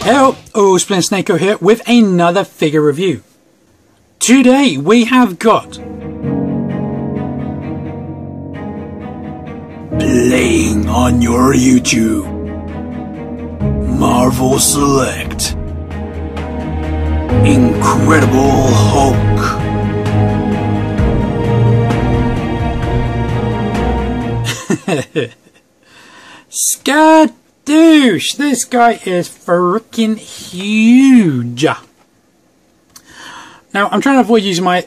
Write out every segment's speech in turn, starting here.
Hello, Splinter Snakeo here with another figure review. Today we have got playing on your YouTube, Marvel Select, Incredible Hulk. Skadoosh! This guy is freaking huge. Now, I'm trying to avoid using my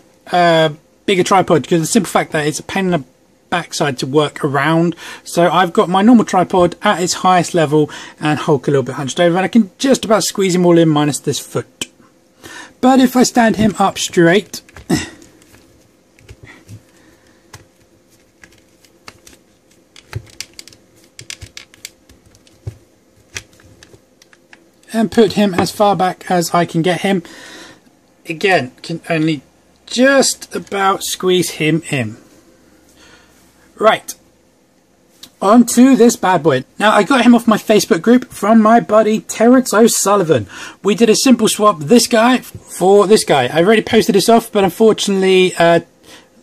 bigger tripod because of the simple fact that it's a pain in the backside to work around. So I've got my normal tripod at its highest level and Hulk a little bit hunched over, and I can just about squeeze him all in minus this foot. But if I stand him up straight, and put him as far back as I can get him, again, can only just about squeeze him in. Right, on to this bad boy. Now, I got him off my Facebook group from my buddy Terrence O'Sullivan. We did a simple swap, this guy for this guy. I already posted this off, but unfortunately there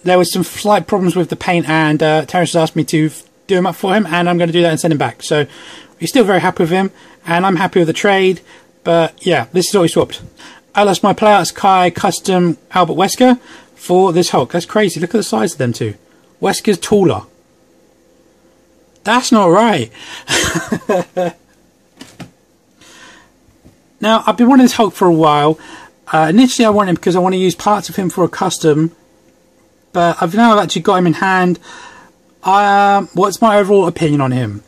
was some slight problems with the paint, and Terrence asked me to do him up for him, and I'm going to do that and send him back. So we're still very happy with him, and I'm happy with the trade. But yeah, this is what we swapped. I lost my Playouts Kai custom Albert Wesker for this Hulk. That's crazy. Look at the size of them two. Wesker's taller. That's not right. Now, I've been wanting this Hulk for a while. Initially, I wanted him because I want to use parts of him for a custom. But I've now actually got him in hand. What's my overall opinion on him?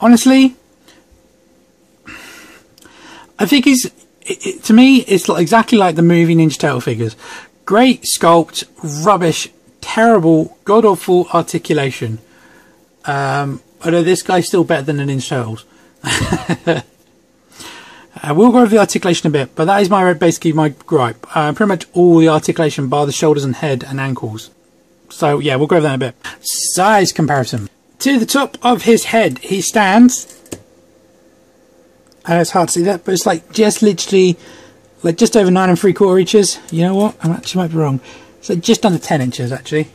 Honestly, I think to me, it's exactly like the movie Ninja Turtle figures. Great sculpt, rubbish, terrible, god-awful articulation. Although this guy's still better than the Ninja Turtles. We'll go over the articulation a bit, but that is basically my gripe. Pretty much all the articulation bar the shoulders and head and ankles. So yeah, we'll go over that in a bit. Size comparison. To the top of his head, he stands, and it's hard to see that, but it's just literally just over 9 3/4 inches. You know what? I actually might be wrong. So just under 10 inches actually.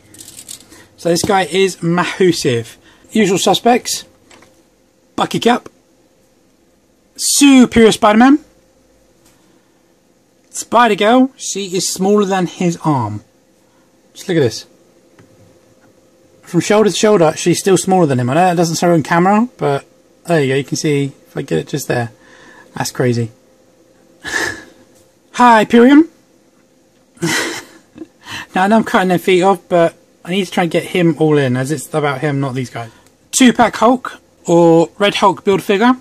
So this guy is massive. Usual suspects: Bucky Cap, Superior Spider-Man, Spider-Girl. She is smaller than his arm. Just look at this. From shoulder to shoulder, she's still smaller than him. I know that doesn't show on camera, but there you go. You can see if I get it just there. That's crazy. Hyperion. Now, I know I'm cutting their feet off, but I need to try and get him all in, as it's about him, not these guys. 2-pack Hulk, or Red Hulk build figure.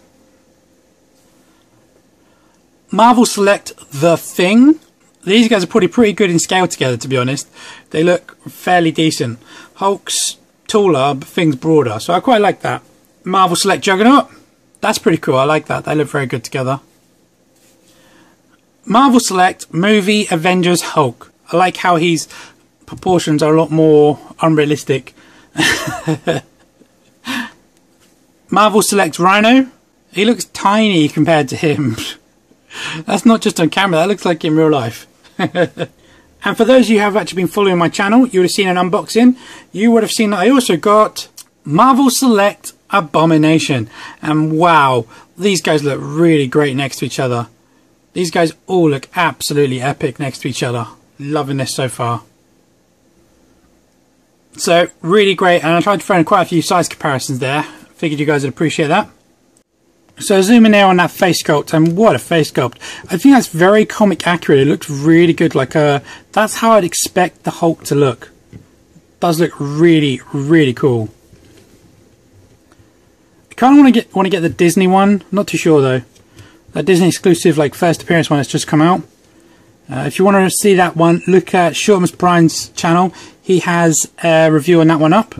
Marvel Select The Thing. These guys are pretty good in scale together, to be honest. They look fairly decent. Hulk's taller, but Thing's broader, so I quite like that. Marvel Select Juggernaut. That's pretty cool. I like that. They look very good together. Marvel Select Movie Avengers Hulk. I like how his proportions are a lot more unrealistic. Marvel Select Rhino. He looks tiny compared to him. That's not just on camera. That looks like in real life. And for those of you who have actually been following my channel, you would have seen an unboxing. You would have seen that I also got Marvel Select Abomination. And wow, these guys look really great next to each other. These guys all look absolutely epic next to each other. Loving this so far. So, really great. And I tried to throw in quite a few size comparisons there. Figured you guys would appreciate that. So zooming in on that face sculpt, and what a face sculpt. I think that's very comic accurate. It looks really good. That's how I'd expect the Hulk to look. It does look really, really cool. I kind of want to get the Disney one. I'm not too sure though. That Disney exclusive, first appearance one that's just come out. If you want to see that one, look at Shortmas Brian's channel. He has a review on that one up.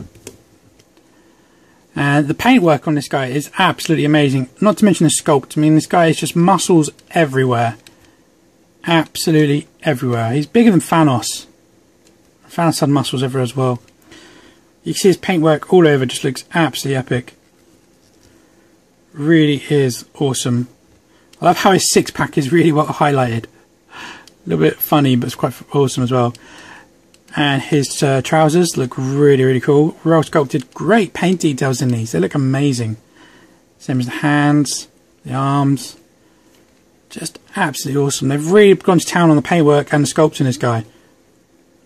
And the paintwork on this guy is absolutely amazing. Not to mention the sculpt. I mean, this guy is just muscles everywhere. Absolutely everywhere. He's bigger than Thanos. Thanos had muscles everywhere as well. You can see his paintwork all over. Just looks absolutely epic. Really is awesome. I love how his six-pack is really well highlighted. A little bit funny, but it's quite awesome as well. And his trousers look really, really cool. Well sculpted. Great paint details in these. They look amazing. Same as the hands, the arms. Just absolutely awesome. They've really gone to town on the paintwork and the sculpting this guy.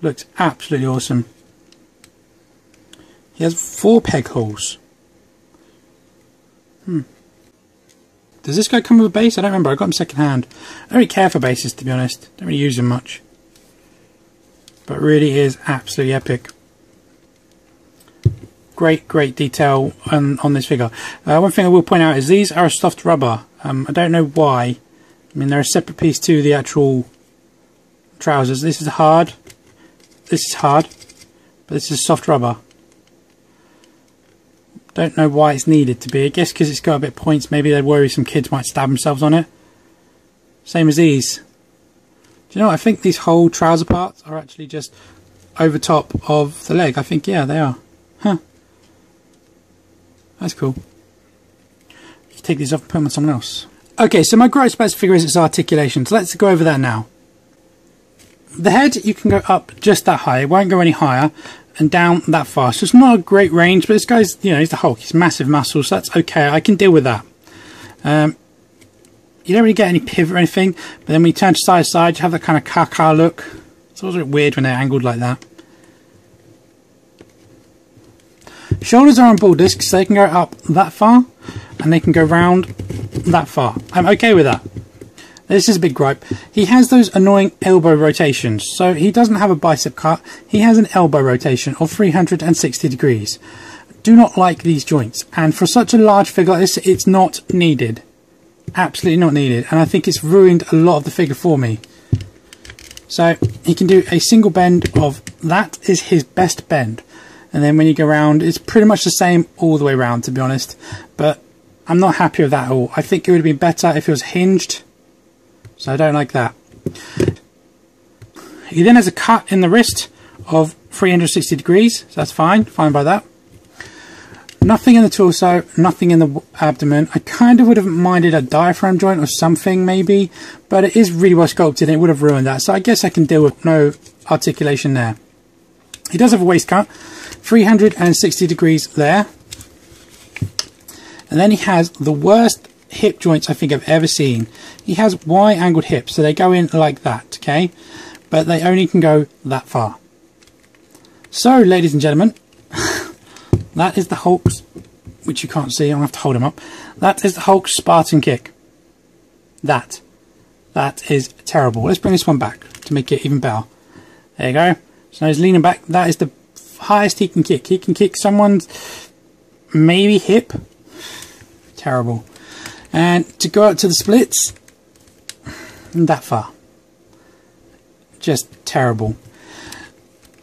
Looks absolutely awesome. He has 4 peg holes. Does this guy come with a base? I don't remember. I got him second hand. I don't really care for bases, to be honest. Don't really use them much. But really is absolutely epic. Great, great detail on this figure. One thing I will point out is these are a soft rubber. I don't know why. I mean, they're a separate piece to the actual trousers. This is hard. This is hard. But this is soft rubber. Don't know why it's needed to be. I guess because it's got a bit of points. Maybe they worry some kids might stab themselves on it. Same as these. Do you know what? I think these whole trouser parts are actually just over top of the leg. I think, yeah, they are. Huh. That's cool. You can take these off and put them on someone else. Okay, so my gripes about this figure is its articulation. So let's go over that now. The head, you can go up just that high. It won't go any higher. And down that far. So it's not a great range, but this guy's, you know, he's the Hulk. He's massive muscles, so that's okay. I can deal with that. You don't really get any pivot or anything, but then when you turn to side to side, you have that kind of caca look. It's always a bit weird when they're angled like that. Shoulders are on ball discs, so they can go up that far, and they can go round that far. I'm okay with that. This is a big gripe. He has those annoying elbow rotations. So he doesn't have a bicep cut. He has an elbow rotation of 360 degrees. Do not like these joints. And for such a large figure like this, it's not needed. Absolutely not needed. And I think it's ruined a lot of the figure for me. So he can do a single bend of that is his best bend. And then when you go around, it's pretty much the same all the way around, to be honest. But I'm not happy with that at all. I think it would have been better if it was hinged. So I don't like that. He then has a cut in the wrist of 360 degrees. So that's fine. Fine by that. Nothing in the torso. Nothing in the abdomen. I kind of would have minded a diaphragm joint or something maybe. But it is really well sculpted and it would have ruined that. So I guess I can deal with no articulation there. He does have a waist cut. 360 degrees there. And then he has the worst hip joints I think I've ever seen. He has Y angled hips, so they go in like that, okay? But they only can go that far. So, ladies and gentlemen, that is the Hulk's, which you can't see, I'm going to have to hold him up. That is the Hulk's Spartan kick. That is terrible. Let's bring this one back to make it even better. There you go. So now he's leaning back. That is the highest he can kick. He can kick someone's maybe hip. Terrible. And to go out to the splits, that far. Just terrible.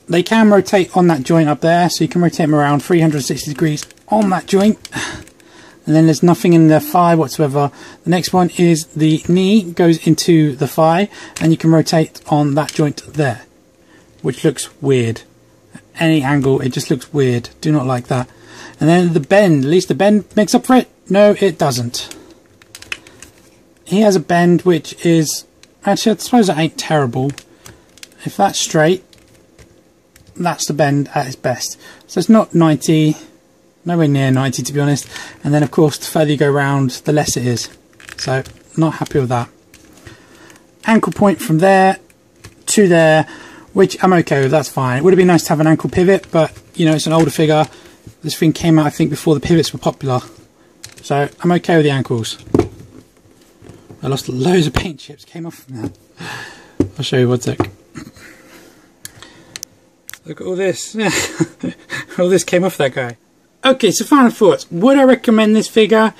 They can rotate on that joint up there, so you can rotate them around 360 degrees on that joint. And then there's nothing in the thigh whatsoever. The next one is the knee goes into the thigh, and you can rotate on that joint there, which looks weird. At any angle, it just looks weird. Do not like that. And then the bend, at least the bend makes up for it. No, it doesn't. He has a bend which is, actually I suppose that ain't terrible. If that's straight, that's the bend at its best. So it's not 90, nowhere near 90 to be honest. And then of course the further you go round, the less it is. So not happy with that. Ankle point from there to there, which I'm okay with, that's fine. It would have been nice to have an ankle pivot, but you know, it's an older figure. This thing came out I think before the pivots were popular. So I'm okay with the ankles. I lost loads of paint chips, came off from that. I'll show you one sec. Look at all this. All this came off that guy. Okay, so final thoughts. Would I recommend this figure?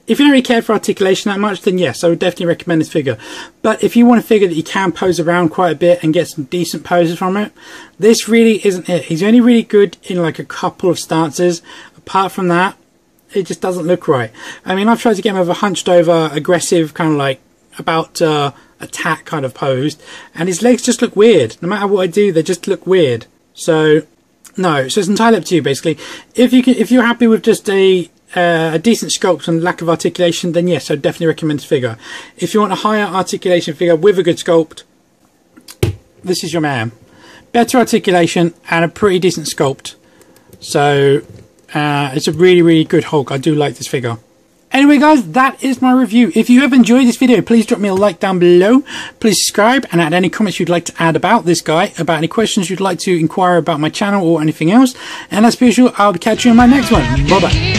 If you don't really care for articulation that much, then yes, I would definitely recommend this figure. But if you want a figure that you can pose around quite a bit and get some decent poses from it, this really isn't it. He's only really good in like a couple of stances. Apart from that, it just doesn't look right. I mean, I've tried to get him over hunched over, aggressive, kind of like about attack kind of posed, and his legs just look weird. No matter what I do, they just look weird. So no, so it's entirely up to you basically. If you're happy with just a a decent sculpt and lack of articulation, then yes, I'd definitely recommend this figure. If you want a higher articulation figure with a good sculpt, this is your man. Better articulation and a pretty decent sculpt. So it's a really good Hulk. I do like this figure. Anyway guys, that is my review. If you have enjoyed this video, please drop me a like down below. Please subscribe and add any comments you'd like to add about this guy, about any questions you'd like to inquire about my channel or anything else. And as usual, I'll catch you in my next one. Bye bye.